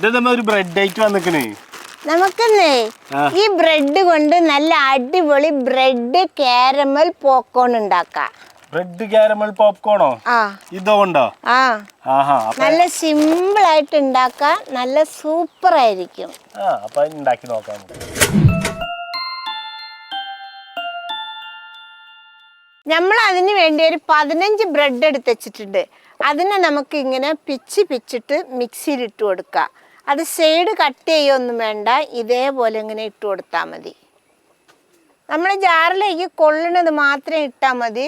Bread ആയിട്ട് വന്നിക്കണേ. നമുക്കെന്നേ ഈ bread കൊണ്ട് നല്ല അടിപൊളി ബ്രെഡ് കാരമൽ പോപ്കോൺ ഉണ്ടാക്കാം. ബ്രെഡ് കാരമൽ പോപ്കോണോ? ഇതുകൊണ്ടോ? നല്ല സിമ്പിൾ ആയിട്ട് ഉണ്ടാക്കാം, നല്ല സൂപ്പർ ആയിരിക്കും. അപ്പൊ ഉണ്ടാക്കി നോക്കാം. നമ്മൾ അതിന് വേണ്ടി ഒരു 15 ബ്രെഡ് എടുത്ത് വെച്ചിട്ടുണ്ട്. അതിനെ നമുക്ക് ഇങ്ങനെ പിച്ചിട്ട് മിക്സിയിൽ ഇട്ട് കൊടുക്കാം. അത് സൈഡ് കട്ട് ചെയ്യൊന്നും വേണ്ട, ഇതേപോലെ ഇങ്ങനെ ഇട്ട് കൊടുത്താൽ മതി. നമ്മൾ ജാറിലേക്ക് കൊള്ളുന്നത് മാത്രം ഇട്ടാൽ മതി.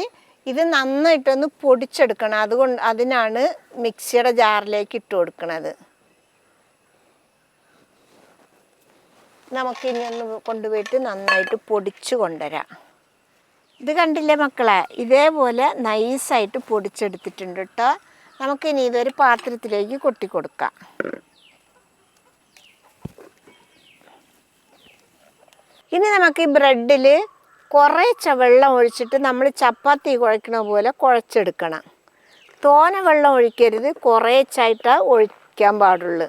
ഇത് നന്നായിട്ടൊന്ന് പൊടിച്ചെടുക്കണം, അതിനാണ് മിക്സിയുടെ ജാറിലേക്ക് ഇട്ട് കൊടുക്കുന്നത്. നമുക്കിനി ഒന്ന് കൊണ്ടുപോയിട്ട് നന്നായിട്ട് പൊടിച്ചു കൊണ്ടുവരാം. ഇത് കണ്ടില്ലേ മക്കളെ, ഇതേപോലെ നൈസായിട്ട് പൊടിച്ചെടുത്തിട്ടുണ്ട് കേട്ടോ. നമുക്കിനി ഇതൊരു പാത്രത്തിലേക്ക് കൊട്ടിക്കൊടുക്കാം. ഇനി നമുക്ക് ഈ ബ്രെഡിൽ കുറേശ്ശെ വെള്ളം ഒഴിച്ചിട്ട് നമ്മൾ ചപ്പാത്തി കുഴക്കണ പോലെ കുഴച്ചെടുക്കണം. തോന വെള്ളം ഒഴിക്കരുത്, കുറേശ്ശായിട്ടാണ് ഒഴിക്കാൻ പാടുള്ളൂ.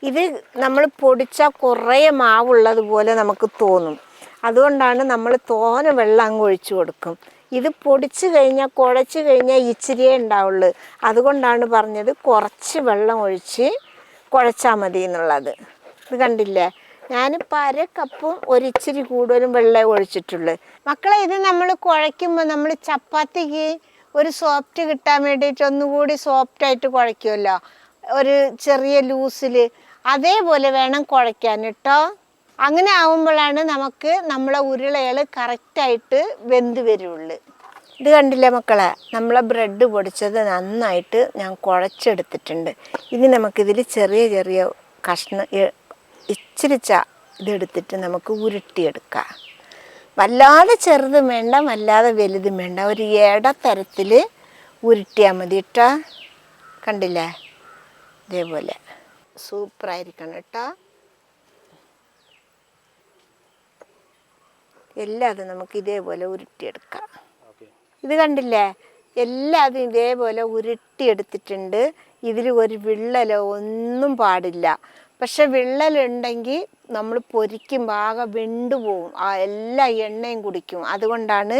ഇത് നമ്മൾ പൊടിച്ചാൽ കുറേ മാവുള്ളതുപോലെ നമുക്ക് തോന്നും. അതുകൊണ്ടാണ് നമ്മൾ തോന വെള്ളം അങ്ങ് ഒഴിച്ചു കൊടുക്കും. ഇത് പൊടിച്ച് കഴിഞ്ഞാൽ കുഴച്ച് കഴിഞ്ഞാൽ ഇച്ചിരിയേ ഉണ്ടാവുള്ളൂ. അതുകൊണ്ടാണ് പറഞ്ഞത് കുറച്ച് വെള്ളം ഒഴിച്ച് കുഴച്ചാൽ മതി എന്നുള്ളത്. ഇത് കണ്ടില്ലേ, ഞാനിപ്പോൾ 1/2 കപ്പും ഒരിച്ചിരി കൂടുതലും വെള്ളം ഒഴിച്ചിട്ടുള്ളൂ. മക്കളെ, ഇത് നമ്മൾ കുഴയ്ക്കുമ്പോൾ നമ്മൾ ചപ്പാത്തിക്ക് ഒരു സോഫ്റ്റ് കിട്ടാൻ വേണ്ടിയിട്ട് ഒന്നുകൂടി സോഫ്റ്റായിട്ട് കുഴയ്ക്കുമല്ലോ, ഒരു ചെറിയ ലൂസിൽ, അതേപോലെ വേണം കുഴയ്ക്കാൻ കേട്ടോ. അങ്ങനെ ആവുമ്പോഴാണ് നമുക്ക് നമ്മളെ ഉരുളകൾ കറക്റ്റായിട്ട് വെന്ത് വരുള്ളൂ. ഇത് കണ്ടില്ലേ മക്കളെ, നമ്മളെ ബ്രെഡ് പൊടിച്ചത് നന്നായിട്ട് ഞാൻ കുഴച്ചെടുത്തിട്ടുണ്ട്. ഇനി നമുക്കിതിൽ ചെറിയ ചെറിയ കഷ്ണം ഇച്ചിരി ഇതെടുത്തിട്ട് നമുക്ക് ഉരുട്ടിയെടുക്കാം. വല്ലാതെ ചെറുതും വേണ്ട, വല്ലാതെ വലുതും വേണ്ട, ഒരു ഇടത്തരത്തിൽ ഉരുട്ടിയാൽ മതി കേട്ടോ. കണ്ടില്ലേ, ഇതേപോലെ സൂപ്പറായിരിക്കണം കേട്ടോ. എല്ലാതും നമുക്ക് ഇതേപോലെ ഉരുട്ടിയെടുക്കാം. ഇത് കണ്ടില്ലേ, എല്ലാതും ഇതേപോലെ ഉരുട്ടിയെടുത്തിട്ടുണ്ട്. ഇതിൽ ഒരു വിള്ളലോ ഒന്നും പാടില്ല. പക്ഷെ വിള്ളലുണ്ടെങ്കിൽ നമ്മൾ പൊരിക്കുമ്പോൾ ആകെ വെണ്ടുപോകും, എല്ലാ എണ്ണയും കുടിക്കും. അതുകൊണ്ടാണ്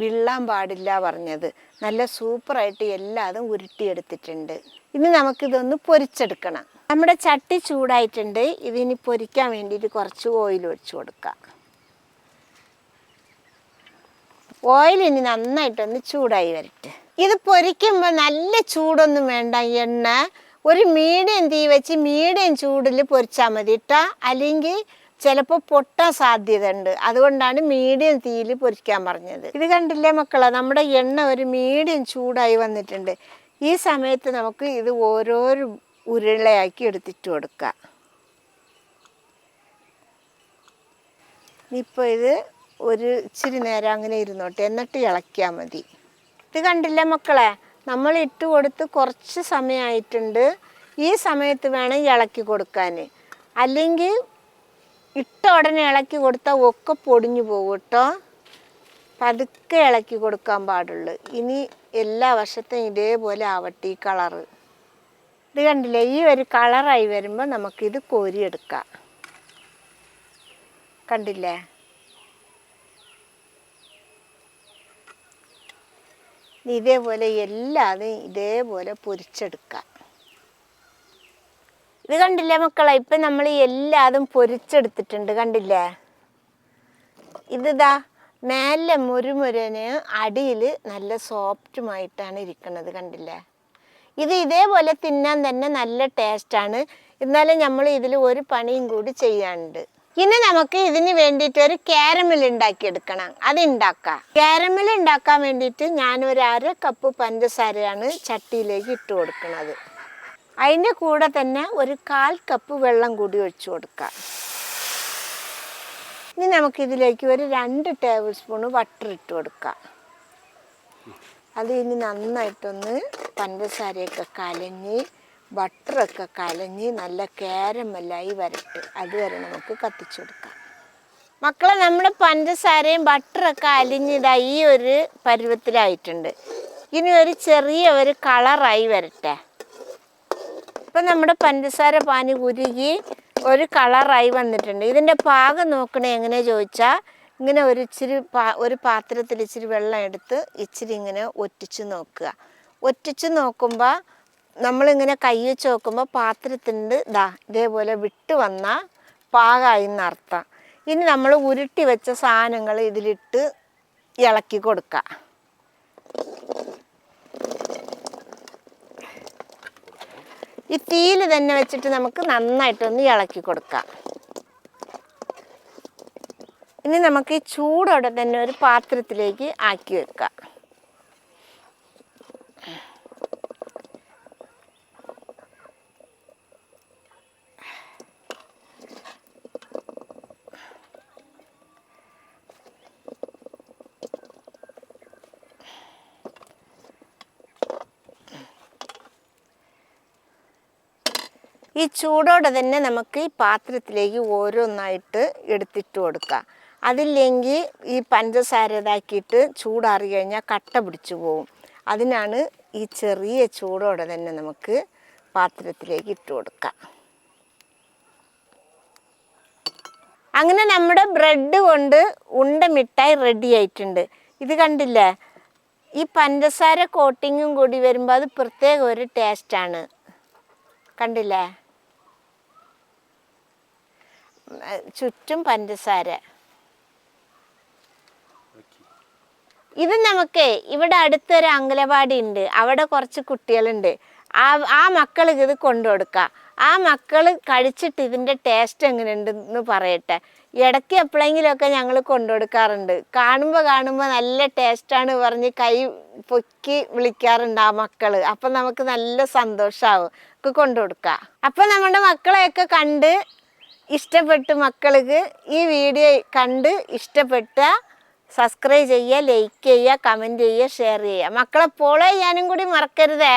വിള്ളാൻ പാടില്ല പറഞ്ഞത്. നല്ല സൂപ്പറായിട്ട് എല്ലാതും ഉരുട്ടിയെടുത്തിട്ടുണ്ട്. ഇനി നമുക്കിതൊന്ന് പൊരിച്ചെടുക്കണം. നമ്മുടെ ചട്ടി ചൂടായിട്ടുണ്ട്. ഇതിനി പൊരിക്കാൻ വേണ്ടിയിട്ട് കുറച്ച് ഓയിൽ ഒഴിച്ചു കൊടുക്കാം. ഓയിൽ ഇനി നന്നായിട്ടൊന്ന് ചൂടായി വരട്ടെ. ഇത് പൊരിക്കുമ്പോൾ നല്ല ചൂടൊന്നും വേണ്ട, എണ്ണ ഒരു മീഡിയം തീ വെച്ച് മീഡിയം ചൂടിൽ പൊരിച്ചാൽ മതി കേട്ടോ. അല്ലെങ്കിൽ ചിലപ്പോൾ പൊട്ടാൻ സാധ്യത ഉണ്ട്. അതുകൊണ്ടാണ് മീഡിയം തീയിൽ പൊരിക്കാൻ പറഞ്ഞത്. ഇത് കണ്ടില്ലേ മക്കളെ, നമ്മുടെ എണ്ണ ഒരു മീഡിയം ചൂടായി വന്നിട്ടുണ്ട്. ഈ സമയത്ത് നമുക്ക് ഇത് ഓരോരോ ഉരുളയാക്കി എടുത്തിട്ട് കൊടുക്കാം. ഇപ്പോൾ ഇത് ഒരു ഇച്ചിരി നേരം അങ്ങനെ ഇരുന്നോട്ടെ, എന്നിട്ട് ഇളക്കിയാൽ മതി. ഇത് കണ്ടില്ലേ മക്കളെ, നമ്മൾ ഇട്ട് കൊടുത്ത് കുറച്ച് സമയമായിട്ടുണ്ട്. ഈ സമയത്ത് വേണം ഇളക്കി കൊടുക്കാൻ, അല്ലെങ്കിൽ ഇട്ട ഉടനെ ഇളക്കി കൊടുത്താൽ ഒക്കെ പൊടിഞ്ഞു പോകും കേട്ടോ. പതുക്കെ ഇളക്കി കൊടുക്കാൻ പാടുള്ളൂ. ഇനി എല്ലാ വശത്തും ഇതേപോലെ ആവട്ടെ ഈ കളറ്. ഇത് കണ്ടില്ലേ, ഈ ഒരു കളറായി വരുമ്പോൾ നമുക്കിത് കോരിയെടുക്കാം. കണ്ടില്ലേ, ഇതേപോലെ എല്ലാതും ഇതേപോലെ പൊരിച്ചെടുക്കാം. ഇത് കണ്ടില്ലേ മക്കളെ, ഇപ്പം നമ്മൾ എല്ലാതും പൊരിച്ചെടുത്തിട്ടുണ്ട്. കണ്ടില്ലേ, ഇതാ മേലെ മുരുമുരന്, അടിയിൽ നല്ല സോഫ്റ്റുമായിട്ടാണ് ഇരിക്കുന്നത്. കണ്ടില്ലേ, ഇത് ഇതേപോലെ തിന്നാൻ തന്നെ നല്ല ടേസ്റ്റാണ്. എന്നാലും നമ്മൾ ഇതിൽ ഒരു പണിയും കൂടി ചെയ്യാനുണ്ട്. ഇനി നമുക്ക് ഇതിന് വേണ്ടിയിട്ട് ഒരു കാരമൽ ഉണ്ടാക്കിയെടുക്കണം. അതുണ്ടാക്കാം. കാരമൽ ഉണ്ടാക്കാൻ വേണ്ടിയിട്ട് ഞാനൊരു 1/2 കപ്പ് പഞ്ചസാരയാണ് ചട്ടിയിലേക്ക് ഇട്ട് കൊടുക്കുന്നത്. അതിൻ്റെ കൂടെ തന്നെ ഒരു 1/4 കപ്പ് വെള്ളം കൂടി ഒഴിച്ചു കൊടുക്കാം. ഇനി നമുക്കിതിലേക്ക് ഒരു 2 ടേബിൾ സ്പൂണ് ബട്ടർ ഇട്ട് കൊടുക്കാം. അത് ഇനി നന്നായിട്ടൊന്ന് പഞ്ചസാരയൊക്കെ കലഞ്ഞ് ബട്ടറൊക്കെ കലഞ്ഞ് നല്ല കാരമലായി വരട്ടെ. അതുവരെ നമുക്ക് കത്തിച്ചു കൊടുക്കാം. മക്കളെ, നമ്മുടെ പഞ്ചസാരയും ബട്ടറൊക്കെ അലിഞ്ഞിതായി ഈ ഒരു പരുവത്തിലായിട്ടുണ്ട്. ഇനി ഒരു ചെറിയ ഒരു കളറായി വരട്ടെ. ഇപ്പം നമ്മുടെ പഞ്ചസാര പാനി ഉരുകി ഒരു കളറായി വന്നിട്ടുണ്ട്. ഇതിൻ്റെ പാകം നോക്കണേ എങ്ങനെ ചോദിച്ചാൽ ഇങ്ങനെ ഒരു പാത്രത്തിൽ ഇച്ചിരി വെള്ളം എടുത്ത് ഇച്ചിരി ഇങ്ങനെ ഒറ്റിച്ച് നോക്കുക. ഒറ്റിച്ച് നോക്കുമ്പോൾ നമ്മളിങ്ങനെ കൈ വെച്ച് നോക്കുമ്പോൾ പാത്രത്തിൻ്റെ ഇതേപോലെ വിട്ട് വന്നാൽ പാകമായി എന്നർത്ഥം. ഇനി നമ്മൾ ഉരുട്ടി വെച്ച സാധനങ്ങൾ ഇതിലിട്ട് ഇളക്കി കൊടുക്കുക. ഈ തീയിൽ തന്നെ വെച്ചിട്ട് നമുക്ക് നന്നായിട്ടൊന്ന് ഇളക്കി കൊടുക്കാം. ഇനി നമുക്ക് ഈ ചൂടോടെ തന്നെ ഒരു പാത്രത്തിലേക്ക് ആക്കി വെക്കാം. ഈ ചൂടോടെ തന്നെ നമുക്ക് ഈ പാത്രത്തിലേക്ക് ഓരോന്നായിട്ട് എടുത്തിട്ട് കൊടുക്കാം. അതില്ലെങ്കിൽ ഈ പഞ്ചസാര ഇതാക്കിയിട്ട് ചൂടാറി കഴിഞ്ഞാൽ കട്ട പിടിച്ചു പോകും. അതിനാണ് ഈ ചെറിയ ചൂടോടെ തന്നെ നമുക്ക് പാത്രത്തിലേക്ക് ഇട്ട് കൊടുക്കാം. അങ്ങനെ നമ്മുടെ ബ്രെഡ് കൊണ്ട് ഉണ്ട മിഠായി റെഡി ആയിട്ടുണ്ട്. ഇത് കണ്ടില്ലേ, ഈ പഞ്ചസാര കോട്ടിങ്ങും കൂടി വരുമ്പോൾ അത് പ്രത്യേക ഒരു ടേസ്റ്റാണ്. കണ്ടില്ലേ, ചുറ്റും പഞ്ചസാര. ഇത് നമുക്ക് ഇവിടെ അടുത്തൊരു അംഗനവാടി ഉണ്ട്. അവിടെ കുറച്ച് കുട്ടികളുണ്ട്. ആ മക്കൾക്ക് ഇത് കൊണ്ടു കൊടുക്കുക. ആ മക്കൾ കഴിച്ചിട്ട് ഇതിൻ്റെ ടേസ്റ്റ് എങ്ങനെയുണ്ടെന്ന് പറയട്ടെ. ഇടയ്ക്ക് എപ്പോഴെങ്കിലുമൊക്കെ ഞങ്ങൾ കൊണ്ടു കൊടുക്കാറുണ്ട്. കാണുമ്പോൾ നല്ല ടേസ്റ്റാണ് പറഞ്ഞ് കൈ പൊക്കി വിളിക്കാറുണ്ട് ആ മക്കൾ. അപ്പം നമുക്ക് നല്ല സന്തോഷമാവും. ഒക്കെ കൊണ്ടു കൊടുക്കുക. അപ്പം നമ്മുടെ മക്കളെയൊക്കെ കണ്ട് ഇഷ്ടപ്പെട്ട് മക്കൾക്ക് ഈ വീഡിയോ കണ്ട് ഇഷ്ടപ്പെട്ട സബ്സ്ക്രൈബ് ചെയ്യുക, ലൈക്ക് ചെയ്യുക, കമൻറ്റ് ചെയ്യുക, ഷെയർ ചെയ്യുക. മക്കളെ ഫോളോ ചെയ്യാനും കൂടി മറക്കരുതേ.